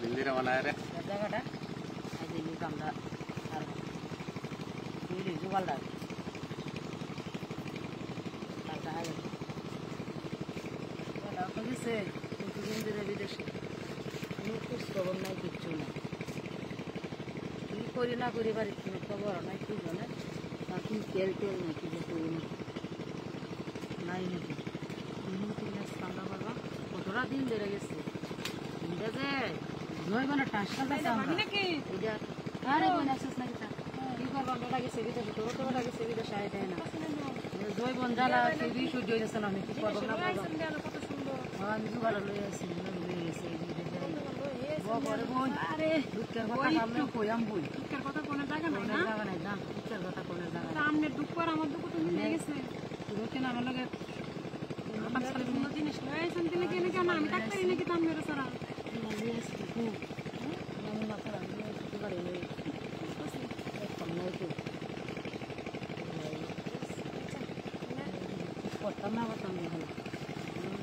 দিন ধরে বানায় রে জায়গাটা এই যে এই কামটা আর তুই জোগাল দাও কালটা আগে ওটা কইছে কিছুদিন ধরে বিদেশে কোনো খোঁজ খবর নাই কিচ্ছু না কি করি না করি বাড়ির কোনো খবর নাই কি জানে না কি তেল তেল নাই কি যে করি না নাই নাকি কান্না বাবা কতটা দিন ধরে গেছে এটা যে নয় মানে টাসটা যাচ্ছে এটা আরে বোন আসিস না কিতা কি করবা বেটা গেছে বিদেশে তোর তো বেটা গেছে বিদেশে আয় দেয় না জয় বোন জ্বালা টিভি সহ্য হয়েছে না আমি কি করবো না কত সুন্দর হ্যাঁ আমি জোগাড় লই আসি লই গেছে আরে দুঃখের কথা আমি কইয়াম বই দুঃখের কথা কোনো জায়গা নাই না জায়গা নাই না দুঃখের কথা কোনো জায়গা নাই আমনে দুঃখ আর আমার দুঃখ তো মিলে গেছে তুমি কেন আমার লগে আজকাল কোনো জিনিস লই আইছেন দিলে কেন কেন আমি ডাক্তারই নাকি দাম মেরে সারা আমি না করা আমি কিছু করে লই কম নাই তো করতাম না করতাম না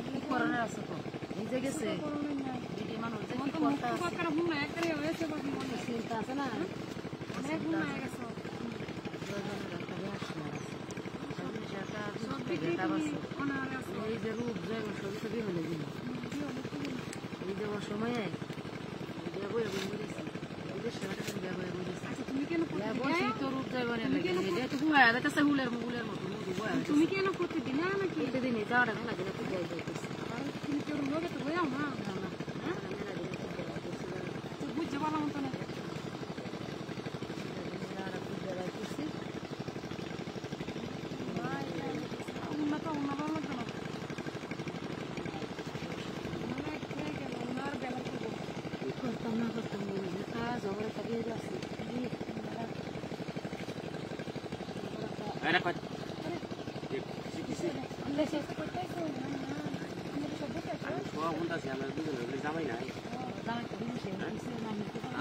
কি করার আছে তো এই যে গেছে দিদি মানুষ যে কি করতে আছে কথা হুনা একবারে হয়েছে বাকি মনে চিন্তা আছে না অনেক হুনা গেছে এই যে রূপ জয় সবই তো বিয়ে হলে দিল এই যে সময়ে তুমি কেন করতে দিলে নাকি দিন যাওয়াটা মেলা দিনে পূজা তুমি কেউ লোকে তো হয়ে না বুঝতে পারলাম তো না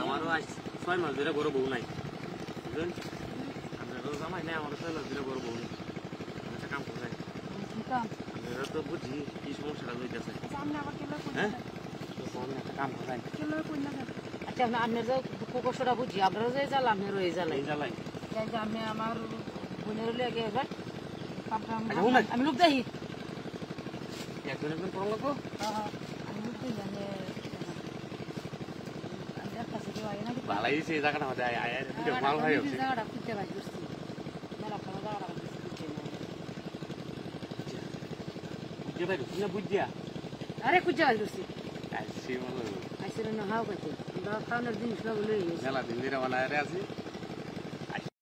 আমারও আজ 6 মাস ধরে গরু বউ নাই বুঝলেন আপনারও জামাই নাই আমারও 6 মাস ধরে গরু বউ নেই একটা কাম করে আপনারা তো বুঝি কি সমস্যাটা হইতেছে হ্যাঁ একটা কাম করে আচ্ছা আপনার যে দুঃখ কষ্টটা বুঝি আপনারও যে জ্বালা আপনারও এই জ্বালাই আমি আমার বোনের লেগে এবার আমি লোক দেখি একজন একজন পড়া লাগবো আমি লোক দেখি ভালাই সেই জায়গাটা হতে ভালো হয় জায়গাটা খুঁজতে পারি বুঝছি মেলা খাওয়া জায়গাটা বুঝতে পারি তুমি বুঝিয়া আরে খুঁজতে পারি বুঝছি আসছি মনে আসলে না হাও কাছে খাওয়ানোর জিনিস সব লই মেলা দিন ধরে বানায় আছি